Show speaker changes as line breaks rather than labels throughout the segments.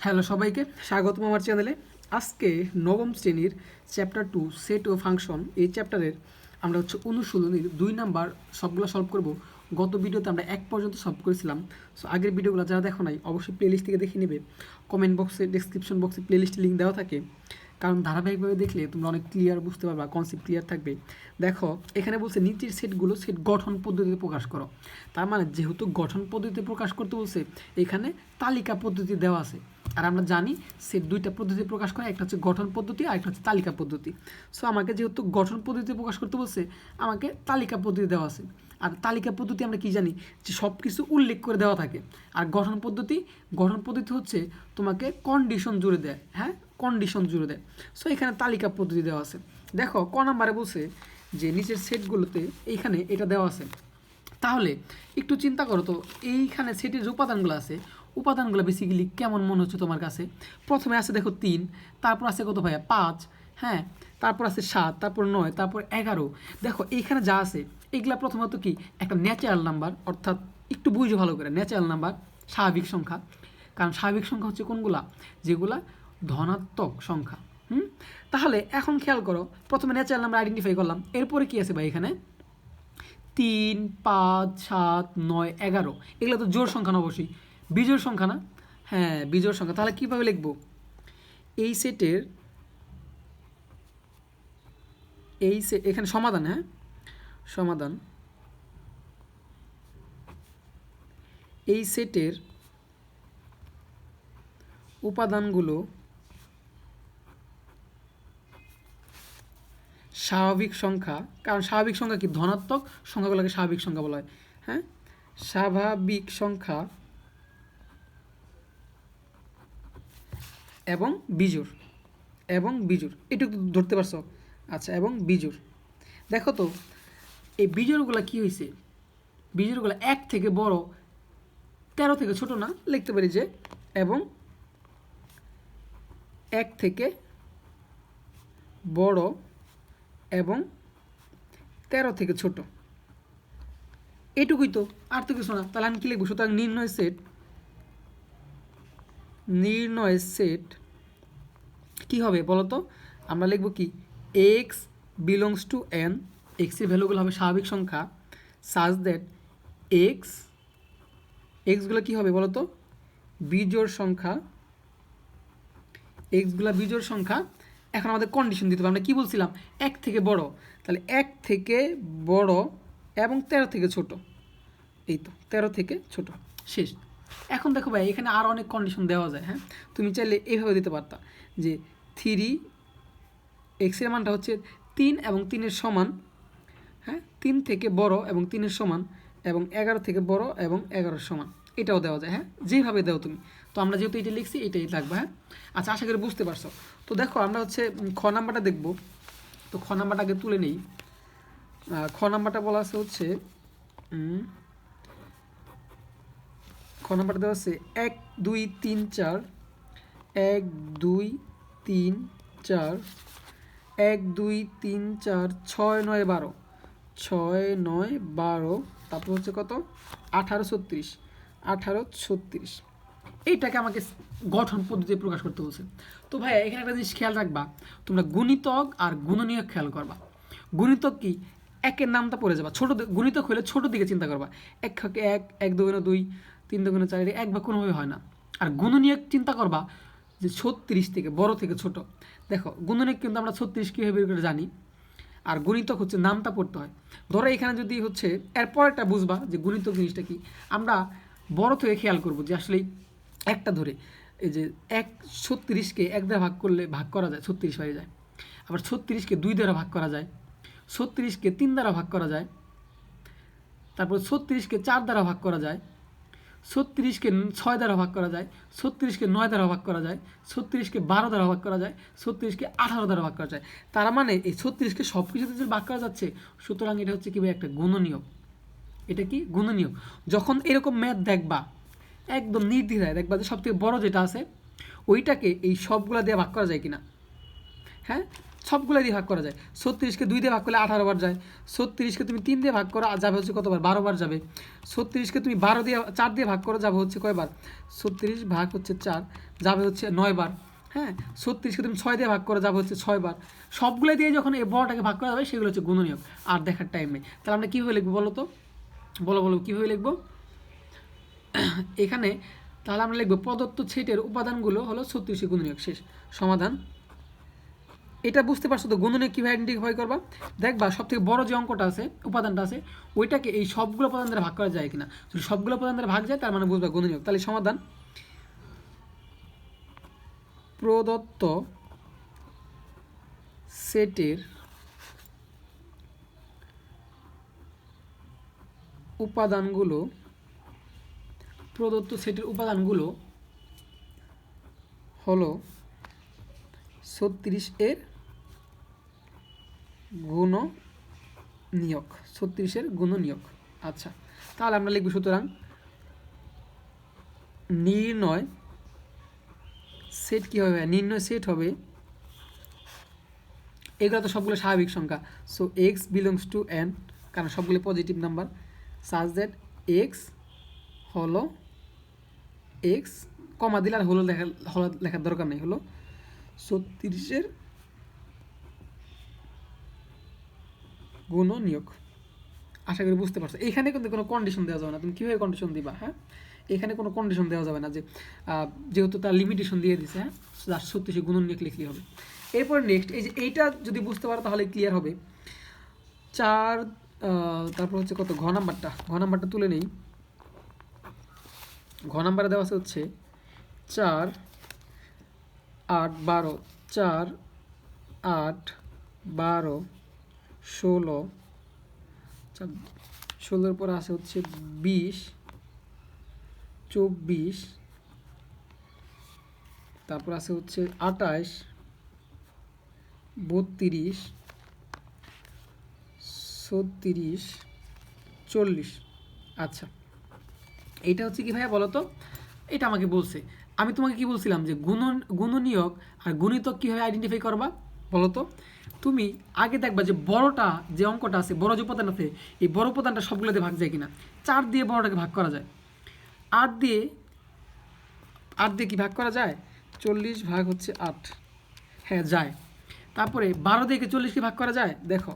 Hello সবাইকে স্বাগতম আমার চ্যানেলে। আজকে নবম শ্রেণীর চ্যাপ্টার 2 সেট ও ফাংশন এই চ্যাপ্টারের আমরা অনুশীলনীর 2 নাম্বার সবগুলো সলভ করব। গত ভিডিওতে আমরা 1 পর্যন্ত সলভ করেছিলাম। সো আগের ভিডিওগুলো যারা দেখো নাই অবশ্যই প্লেলিস্ট থেকে দেখে নেবে। কমেন্ট বক্সে ডেসক্রিপশন বক্সে প্লেলিস্টের লিঙ্ক দেওয়া থাকে, কারণ ধারাবাহিকভাবে দেখলে তোমরা অনেক ক্লিয়ার বুঝতে পারবা, কনসেপ্ট ক্লিয়ার থাকবে। দেখো এখানে বলছে নিচের সেটগুলো সেট গঠন পদ্ধতিতে প্রকাশ করো। তার মানে যেহেতু গঠন পদ্ধতিতে প্রকাশ করতে বলছে, এখানে তালিকা পদ্ধতি দেওয়া আছে। আর আমরা জানি সেট দুইটা পদ্ধতি প্রকাশ করে, একটা হচ্ছে গঠন পদ্ধতি আর একটা হচ্ছে তালিকা পদ্ধতি। সো আমাকে যেহেতু গঠন পদ্ধতিতে প্রকাশ করতে বলছে, আমাকে তালিকা পদ্ধতি দেওয়া আছে। আর তালিকা পদ্ধতি আমরা কি জানি যে সব কিছু উল্লেখ করে দেওয়া থাকে। আর গঠন পদ্ধতি হচ্ছে তোমাকে কন্ডিশন জুড়ে দেয়, হ্যাঁ কন্ডিশন জুড়ে দেয়। সো এখানে তালিকা পদ্ধতি দেওয়া আছে। দেখো ক নাম্বারে বলছে যে নিচের সেটগুলোতে এইখানে এটা দেওয়া আছে। তাহলে একটু চিন্তা করো তো, এইখানে সেটের যে উপাদানগুলো আছে, উপাদানগুলো বেসিক্যালি কেমন মনে হচ্ছে তোমার কাছে? প্রথমে আছে দেখো 3, তারপর আছে কত ভাইয়া 5, হ্যাঁ, তারপর আছে 7, তারপর 9, তারপর 11। দেখো এইখানে যা আছে এগুলা প্রথমত কি একটা ন্যাচারাল নাম্বার, অর্থাৎ একটু বুঝো ভালো করে, ন্যাচারাল নাম্বার স্বাভাবিক সংখ্যা। কারণ স্বাভাবিক সংখ্যা হচ্ছে কোনগুলা? যেগুলা ধনাত্মক সংখ্যা। তাহলে এখন খেয়াল করো, প্রথমে ন্যাচারাল নাম্বার আইডেন্টিফাই করলাম, এরপরে কি আছে ভাই এখানে 3, 5, 7, 9, 11। এগুলো তো জোড় সংখ্যা না, অবশ্যই বিজোড় সংখ্যা না? হ্যাঁ বিজোড় সংখ্যা। তাহলে কীভাবে লিখবো? এই সেটের এখানে সমাধান, হ্যাঁ সমাধান, এই সেটের উপাদানগুলো স্বাভাবিক সংখ্যা। কারণ স্বাভাবিক সংখ্যা কি? ধনাত্মক সংখ্যাগুলোকে স্বাভাবিক সংখ্যা বলা হয়। হ্যাঁ, স্বাভাবিক সংখ্যা এবং বিজোড়, এটুকু ধরতে পারছো? আচ্ছা, এবং বিজোড়। দেখো তো এই বিজোড়গুলো কি হয়েছে, বিজোড়গুলো 1 থেকে বড়, 13 থেকে ছোট না? লিখতে পারি যে এবং 1 থেকে বড় এবং 13 থেকে ছোট, এটুকুই তো, আর তো কিছু না। তাহলে আমি কি লিখবো? সুতরাং নির্ণয় সেট কি হবে বলো তো? আমরা লিখব কি? এক্স বিলংস টু এন, এক্সের ভ্যালুগুলো হবে স্বাভাবিক সংখ্যা, সাজ দ্যাট এক্সগুলো কী হবে বলো তো? বিজোড় সংখ্যা, এক্সগুলো বিজোড় সংখ্যা। এখন আমাদের কন্ডিশন দিতে হবে। আমরা কী বলছিলাম? 1 থেকে বড়, তাহলে 1 থেকে বড় এবং 13 থেকে ছোট। এই তো 13 থেকে ছোট, শেষ। এখন দেখো ভাই এখানে আরও অনেক কন্ডিশন দেওয়া যায়। হ্যাঁ, তুমি চাইলে এইভাবে দিতে পারতা যে 3, এক্সের মানটা হচ্ছে 3 এবং 3-এর সমান, হ্যাঁ 3 থেকে বড় এবং 3-এর সমান, এবং 11 থেকে বড় এবং 11-এর সমান, এটাও দেওয়া যায়। হ্যাঁ, যেভাবে দাও তুমি। তো আমরা যেহেতু এটা লিখছি এটাই লাগবে। হ্যাঁ, আচ্ছা, আশা করি বুঝতে পারছো। তো দেখো আমরা খ নাম্বারটা দেখব। তো খ নাম্বারটাকে তুলে নেই। খ নাম্বারটা বলা আছে হচ্ছে খ নাম্বারটা দেওয়া আছে 1, 2, 3, 4, 1, 2, 3, 4, 1, 2, 3, 4, 6, 9, 12, 6, 9, 12, তারপর হচ্ছে কত? 18, 36, 18, 36। এইটাকে আমাকে গঠন পদ্ধতিতে প্রকাশ করতে বলছে। তো ভাইয়া এখানে একটা জিনিস খেয়াল রাখবা, তোমরা গুণিতক আর গুণনীয়ক খেয়াল করবা। গুণিতক কি? একের নামটা পড়ে যাবা। ছোট গুণিতক হলে ছোট দিকে চিন্তা করবা, 1 থেকে 1, 1 দুগুণে 2, 3 দুগুণে 4, 1 বা কোনোভাবে হয় না। আর গুণনীয়ক চিন্তা করবা যে 36 থেকে বড় থেকে ছোট। দেখো গুণনীয়ক কিন্তু আমরা 36 কীভাবে বের করে জানি, আর গুণিতক হচ্ছে নামটা পড়তে হয়। ধরো এখানে যদি হচ্ছে এরপর একটা বুঝবা যে গুণিতক জিনিসটা কি। আমরা বড় থেকে খেয়াল করবো যে আসলে একটা ধরে এই যে 36কে 1 দ্বারা ভাগ করলে ভাগ করা যায়, 36 হয়ে যায়। আবার 36কে 2 দ্বারা ভাগ করা যায়, 36কে 3 দ্বারা ভাগ করা যায়, তারপর 36কে 4 দ্বারা ভাগ করা যায়, 36কে 6 দ্বারা ভাগ করা যায়, 36কে 9 দ্বারা ভাগ করা যায়, 36কে 12 দ্বারা ভাগ করা যায়, 36কে 18 দ্বারা ভাগ করা যায়। তার মানে এই 36কে সব কিছুতে যে ভাগ করা যাচ্ছে, সুতরাং এটা হচ্ছে কি ভাই? একটা গুণনীয়ক। এটা কি? গুণনীয়ক। যখন এরকম ম্যাথ দেখবা একদম নির্দ্বিধায় দেখবা যে সবথেকে বড় যেটা আছে ওইটাকে এই সবগুলা দিয়ে ভাগ করা যায় কিনা। হ্যাঁ, সবগুলো দিয়ে ভাগ করা যায়। 36কে 2 দিয়ে ভাগ করলে 18 বার যায়। 36কে তুমি 3 দিয়ে ভাগ করো যাবে হচ্ছে কতবার? 12 বার যাবে। 36কে তুমি 4 দিয়ে ভাগ করো যাবে হচ্ছে কয়বার? 36 ভাগ হচ্ছে 4 যাবে হচ্ছে 9 বার। হ্যাঁ, 36কে তুমি 6 দিয়ে ভাগ করো যাবে হচ্ছে 6 বার। সবগুলো দিয়ে যখন এই বড়টাকে ভাগ করা যাবে সেগুলো হচ্ছে গুণনীয়ক। আর দেখার টাইম নেই। তাহলে আমরা কীভাবে লিখবো বলো তো? বলো কীভাবে লিখবো এখানে? তাহলে আমরা লিখবো প্রদত্ত সেটের উপাদানগুলো হলো 36 গুণনীয়ক। শেষ। সমাধান। এটা বুঝতে পারছো তো গুণনীয়ক কীভাবে আইডেন্টিফাই করবা? দেখবা সবথেকে বড় যে অঙ্কটা আছে, উপাদানটা আছে, ওইটাকে এই সবগুলো উপাদান দ্বারা ভাগ করা যায় কিনা। যদি সবগুলো উপাদান দ্বারা ভাগ যায় তার মানে বুঝবা গুণনীয়ক। তাহলে সমাধান, প্রদত্ত সেটের উপাদানগুলো হলো 36 এর গুণনীয়ক। 36 এর গুণনীয়ক। আচ্ছা, তাহলে আমরা লিখব সুতরাং নির্ণয় সেট কী হবে? নির্ণয় সেট হবে, এগুলো তো সবগুলো স্বাভাবিক সংখ্যা। So x belongs to N, কারণ সবগুলো positive number, such that x হলো এক্স, কমা দিলে আর হলো লেখার দরকার নেই, হলো 36 এর গুণনীয়ক। আশা করি বুঝতে পারছো। এখানে কিন্তু কোনো কন্ডিশন দেওয়া যাবে না। তুমি কীভাবে কন্ডিশন দিবা? হ্যাঁ, এখানে কোনো কন্ডিশন দেওয়া যাবে না, যে যেহেতু তার লিমিটেশন দিয়ে দিছে। হ্যাঁ, 36 গুণনীয়ক লিখলেই হবে। এরপর নেক্সট, এই যে এইটা যদি বুঝতে পারো তাহলে ক্লিয়ার হবে। 4 তারপর হচ্ছে কত? ঘ নাম্বারটা তুলে নেই। ঘ নাম্বারে দেওয়া আছে হচ্ছে 4 8 12, 4 8 12 16, 16-এর পরে আছে হচ্ছে 20 24, তারপর আছে হচ্ছে 28 32 36 40। আচ্ছা, এইটা হচ্ছে কি ভাইয়া বলো তো? এটা আমাকে বলছে, আমি তোমাকে কি বলছিলাম যে গুণনীয়ক আর গুণিতক কীভাবে আইডেন্টিফাই করবা বলো তো? তুমি আগে দেখবা যে বড়টা যে অঙ্কটা আছে, বড় যে উপাদান আছে, এই বড় উপাদানটা সবগুলোতে ভাগ যায় কিনা। 4 দিয়ে বড়টাকে ভাগ করা যায়, 8 দিয়ে কি ভাগ করা যায়? 40 ভাগ হচ্ছে 8, হ্যাঁ যায়। তারপরে 12 দিয়ে 40কে ভাগ করা যায়, দেখো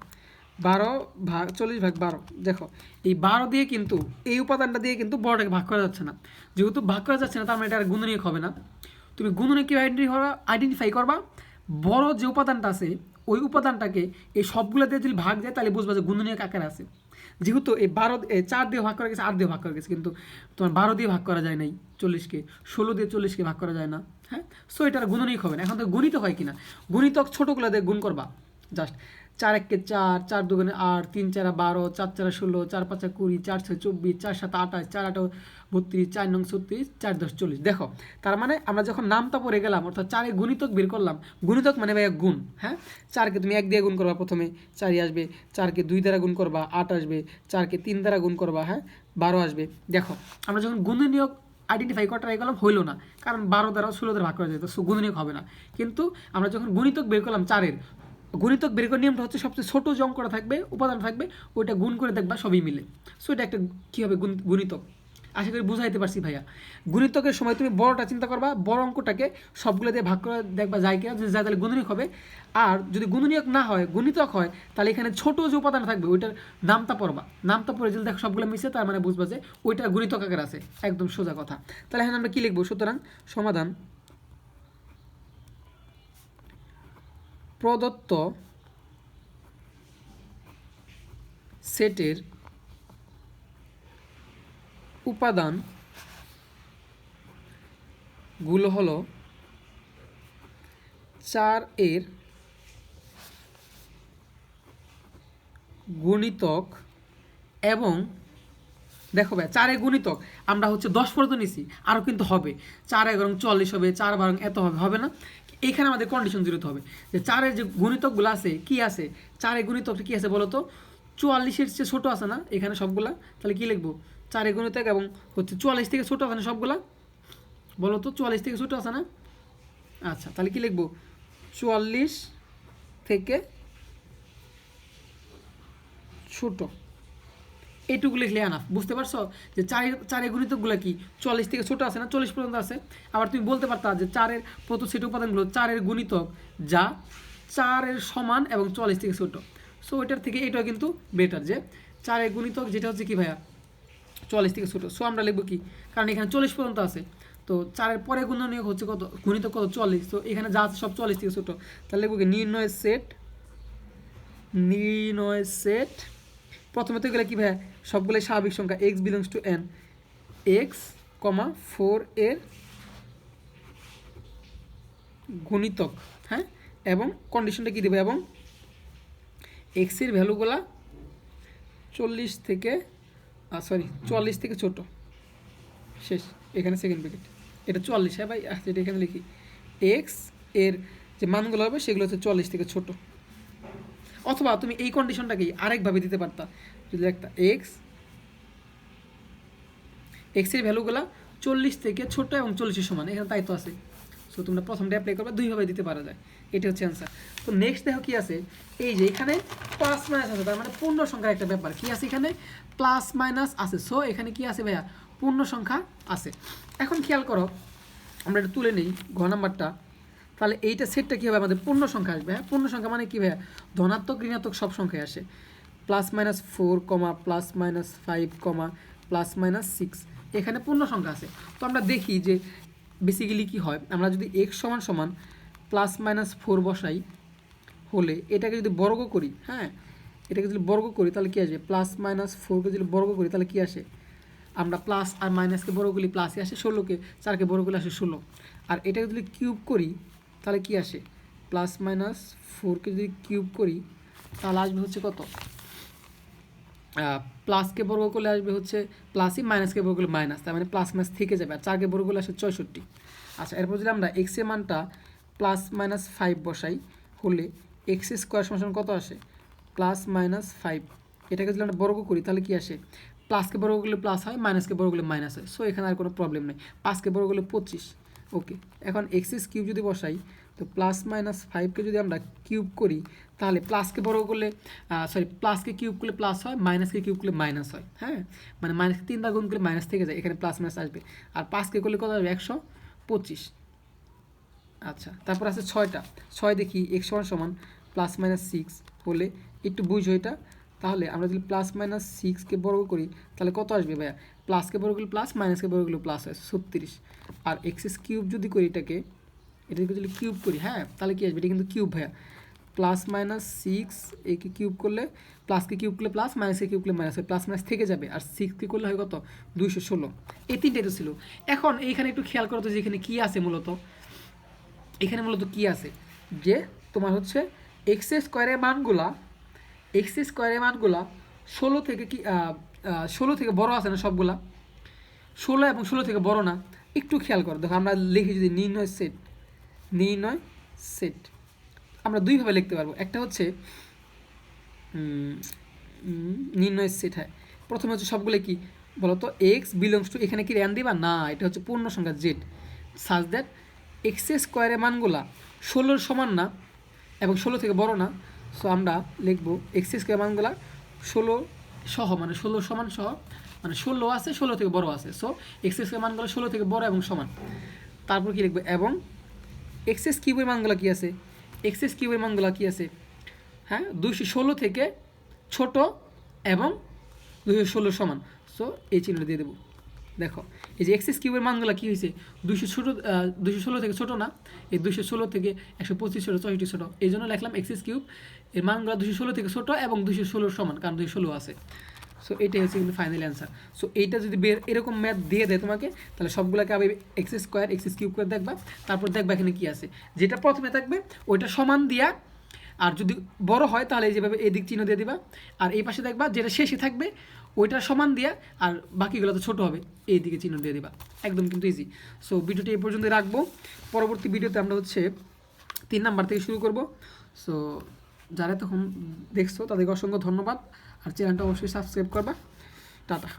12 ভাগ 40 ভাগ 12, দেখো এই 12 দিয়ে কিন্তু এই উপাদানটা দিয়ে কিন্তু বড়টাকে ভাগ করা যাচ্ছে না। যেহেতু ভাগ করা যাচ্ছে না তার মানে এটা আর গুণনীয়ক হবে না। তুমি গুণনীয়ক কীভাবে আইডেন্টিফাই করবা? বড় যে উপাদানটা আছে ওই উপাদানটাকে এই সবগুলো দিয়ে যদি ভাগ যায় তাহলে বুঝবা যে গুণনীয়ক আকারে আছে। যেহেতু এই 4 দিয়ে ভাগ করা গেছে, 8 দিয়ে ভাগ করা গেছে, কিন্তু তোমার 12 দিয়ে ভাগ করা যায় নাই 40কে, 16 দিয়ে 40কে ভাগ করা যায় না। হ্যাঁ, সো এটা গুণনীয়ক হবে না। এখন তো গুণিত হয় কিনা? গুণিতক ছোটোগুলো দিয়ে গুণ করবা, জাস্ট 4 1 4, 4 2 8, 3 4 12, 4 4 16, 4 5 20, 4 6 24, 4 7 28, 4 8 32, 4 9 36, 4 10 40। দেখো, তার মানে আমরা যখন নামটা পড়ে গেলাম, অর্থাৎ 4-এর গুণিতক বের করলাম। গুণিতক মানে ভাইয়া গুণ। হ্যাঁ, 4কে তুমি 1 দিয়ে গুণ করবা, প্রথমে 4ই আসবে। 4কে 2 দ্বারা গুণ করবা, 8 আসবে। 4কে 3 দ্বারা গুণ করবা, হ্যাঁ 12 আসবে। দেখো, আমরা যখন গুণনীয়ক আইডেন্টিফাই করা ট্রাই করলাম, হইল না, কারণ 12 দ্বারা 16 দ্বারা ভাগ করা যেত, সো গুণনীয়ক হবে না। কিন্তু আমরা যখন গুণিতক বের করলাম 4-এর, গুণিতক বের করার নিয়মটা হচ্ছে সবচেয়ে ছোটো যে অঙ্কটা থাকবে, উপাদান থাকবে, ওইটা গুণ করে দেখবা সবই মিলে। সো এটা একটা কী হবে? গুণিতক। আশা করি বুঝাইতে পারছি ভাইয়া। গুণিতকের সময় তুমি বড়টা চিন্তা করবা, বড় অঙ্কটাকে সবগুলো দিয়ে ভাগ করে দেখবা যায় কিনা, যদি যায় তাহলে গুণনীয়ক হবে। আর যদি গুণনীয়ক না হয়, গুণিতক হয়, তাহলে এখানে ছোটো যে উপাদান থাকবে ওইটার নামটা পড়বা। নামটা পড়ে যদি দেখো সবগুলো মিশে, তার মানে বুঝবা যে ওইটা গুণিতক আকার আছে। একদম সোজা কথা। তাহলে এখানে আমরা কী লিখবো? সুতরাং সমাধান, প্রদত্ত সেটের উপাদানগুলো হলো 4-এর গুণিতক এবং দেখো ভাই 4-এর গুণিতক আমরা হচ্ছে 10 পর্যন্ত নিছি, আরও কিন্তু হবে। 4 11 40 হবে, 4 12 এত হবে না। এইখানে আমাদের কন্ডিশন জিরোতে হবে যে 4-এর যে গুণিতকগুলো আছে কি আছে, 4-এর গুণিতকটা কী আছে বলো তো? 44-এর চেয়ে ছোটো আছে না এখানে সবগুলা? তাহলে কী লিখবো? 4-এর গুণিতক এবং হচ্ছে 44 থেকে ছোটো আছে না সবগুলা? বলো তো 44 থেকে ছোটো আছে না? আচ্ছা, তাহলে কী লিখবো? 44 থেকে ছোট, এইটুকু লিখলে আনাফ। বুঝতে পারছো যে চারের গুণিতকগুলো কি 40 থেকে ছোট আছে না, 40 পর্যন্ত আছে। আবার তুমি বলতে পারতা যে চারের প্রত সেট উপাদানগুলো চারের গুণিতক যা 4 সমান এবং 40 থেকে ছোট। সো এটার থেকে এটাও কিন্তু বেটার, যে চারের গুণিতক যেটা হচ্ছে কি ভাইয়া 40 থেকে ছোট। সো আমরা লিখবো কি, কারণ এখানে 40 পর্যন্ত আছে, তো চারের পরে গুণনীয়ক হচ্ছে কত, গুণিতক কত 40। তো এখানে যা আছে সব 40 থেকে ছোট, তাহলে লিখবো কি নির্ণয় সেট প্রথমে তো গেলে কি ভাইয়া সবগুলো স্বাভাবিক সংখ্যা x belongs to N, x, 4 এর গুণিতক, হ্যাঁ, এবং কন্ডিশনটা কি দেবে, এবং এক্স এর ভ্যালুগুলা 40 থেকে ছোট, শেষ। এখানে সেকেন্ড ব্র্যাকেট, এটা 40, হ্যাঁ ভাই, এটা এখানে লিখি এক্স এর যে মানগুলো হবে সেগুলো হচ্ছে 40 থেকে ছোট। অথবা তুমি এই কন্ডিশনটাকেই আরেকভাবে দিতে পারতা, যদি একটা এক্স এর ভ্যালুগুলো 40 থেকে ছোট এবং 40 সমান, এখানে তাই তো আছে। সো তোমরা প্রথমটা অ্যাপ্লাই করবে, দুইভাবে দিতে পারা যায়, এটা হচ্ছে অ্যান্সার। তো নেক্সট দেখো কি আছে, এই যে এখানে প্লাস মাইনাস আছে, তার মানে পূর্ণ সংখ্যার একটা ব্যাপার কি আছে, এখানে প্লাস মাইনাস আছে। সো এখানে কি আছে ভাইয়া, পূর্ণ সংখ্যা আছে। এখন খেয়াল করো, আমরা এটা তুলে নিই ঘ নাম্বারটা, তাহলে এইটা সেটটা কী হবে, আমাদের পূর্ণ সংখ্যা আসবে। হ্যাঁ, পূর্ণ সংখ্যা মানে কী ভাইয়া, ধনাত্মক ঋণাত্মক সব সংখ্যায় আসে। +-4, +-5, +-6, এখানে পূর্ণ সংখ্যা আছে। তো আমরা দেখি যে বেসিক্যালি কি হয়, আমরা যদি x সমান +-4 বসাই, হলে এটাকে যদি বর্গ করি, হ্যাঁ, এটাকে যদি বর্গ করি তাহলে কী আসবে, +-4কে যদি বর্গ করি তাহলে কী আসে, আমরা প্লাস আর মাইনাসকে বড় করলে প্লাসে আসে, 16কে 4কে বড় করলে আসে 16। আর এটাকে যদি কিউব করি তাহলে কি আসে, +-4কে যদি কিউব করি তাহলে আসবে হচ্ছে কত, প্লাসকে বর্গ করলে আসবে হচ্ছে প্লাসই, মাইনাসকে বর্গ করলে মাইনাস, তার মানে প্লাস মাইনাস থেকে যাবে, আর 4কে বর্গ করলে আসে 64। আচ্ছা, এরপর যদি আমরা x এর মানটা +-5 বসাই, হলে x² সমান কত আসে, +-5। এটাকে যদি আমরা বর্গ করি তাহলে কি আসে, প্লাসকে বর্গ করলে প্লাস হয়, মাইনাসকে বর্গ করলে মাইনাস হয়। সো এখানে আর কোনো প্রবলেম নেই, 5কে বর্গ করলে 25। ওকে, এখন x³ যদি বসাই, তো +-5কে যদি আমরা কিউব করি তাহলে প্লাসকে বর্গ করলে প্লাসকে কিউব করলে প্লাস হয়, মাইনাসকে কিউব করলে মাইনাস হয়। হ্যাঁ, মানে মাইনাসকে 3 দ্বারা গুণ করলে মাইনাস থেকে যায়, এখানে প্লাস মাইনাস আসবে। আর 5কে করলে কত আসবে, 125। আচ্ছা, তারপর আছে 6 দেখি, x সমান +-6 হলে একটু বুঝো এটা। তাহলে আমরা যদি +-6কে বর্গ করি তাহলে কত আসবে ভাইয়া, প্লাসকে বর্গ করলে প্লাস, মাইনাসকে বর্গ করলে প্লাস হয়, 36। আর x³ যদি করি এটাকে যদি কিউব করি, হ্যাঁ, তাহলে কি আসবে, এটা কিন্তু কিউব ভাইয়া, +-6 একে কিউব করলে প্লাসকে কিউব করলে প্লাস, মাইনাসকে কিউব করলে মাইনাস হয়, প্লাস মাইনাস থেকে যাবে, আর 6কে করলে হয় কত, 216। এই তিনটাই তো ছিল। এখন এইখানে একটু খেয়াল করো তো যে এখানে কী আছে, এখানে মূলত কি আছে, যে তোমার হচ্ছে x² এর মানগুলা 16 থেকে কি 16 থেকে বড় আছে না সবগুলা, 16 এবং 16 থেকে বড় না। একটু খেয়াল করো, দেখো আমরা লিখি যদি নির্ণয় সেট আমরা দুইভাবে লিখতে পারবো। একটা হচ্ছে নির্ণয় সেট, হ্যাঁ, প্রথমে হচ্ছে সবগুলো কি বলতো, x বিলংস টু, এখানে কি র্যান দিবা না, এটা হচ্ছে পূর্ণ সংখ্যা z, সাজ দ্যাট x² এর মানগুলা 16 সমান না এবং 16 থেকে বড় না। সো আমরা লিখবো x² মানগুলা 16 সহ, মানে 16 সমান সহ, মানে 16 আছে, 16 থেকে বড় আছে। সো x² মানগুলো 16 থেকে বড় এবং সমান। তারপর কি লিখবো, এবং x³ এর মানগুলো কি আছে, x³ এর মানগুলো কি আছে, হ্যাঁ, 216 থেকে ছোট এবং 216 সমান। সো এই চিহ্নটা দিয়ে দেবো। দেখো এই যে x³ এর মানগুলো কী হয়েছে, 216 থেকে ছোটো না, এই 216 থেকে 125 ছোটো, 64 ছোটো, এই জন্য লিখলাম x³ এর মানগুলো 216 থেকে ছোটো এবং 216 সমান, কারণ 216 আছে। সো এইটাই হচ্ছে কিন্তু ফাইনাল অ্যান্সার। সো এইটা যদি এরকম ম্যাথ দিয়ে দেয় তোমাকে, তাহলে সবগুলোকে আবার x² করে দেখবা, তারপর দেখবা এখানে কী আছে, যেটা প্রথমে থাকবে ওইটা সমান দিয়া, আর যদি বড় হয় তাহলে যেভাবে এদিক চিহ্ন দিয়ে দিবা, আর এই পাশে দেখবা যেটা শেষে থাকবে ওইটা সমান দিয়া, আর বাকিগুলো তো ছোটো হবে, এই দিকে চিহ্ন দিয়ে দিবা, একদম কিন্তু ইজি। সো ভিডিওটি এই পর্যন্ত রাখবো, পরবর্তী ভিডিওতে আমরা হচ্ছে 3 নাম্বার থেকে শুরু করব। সো যারা তখন দেখছো তাদেরকে অসংখ্য ধন্যবাদ, আর চ্যানেলটা অবশ্যই সাবস্ক্রাইব করবা। টাটা।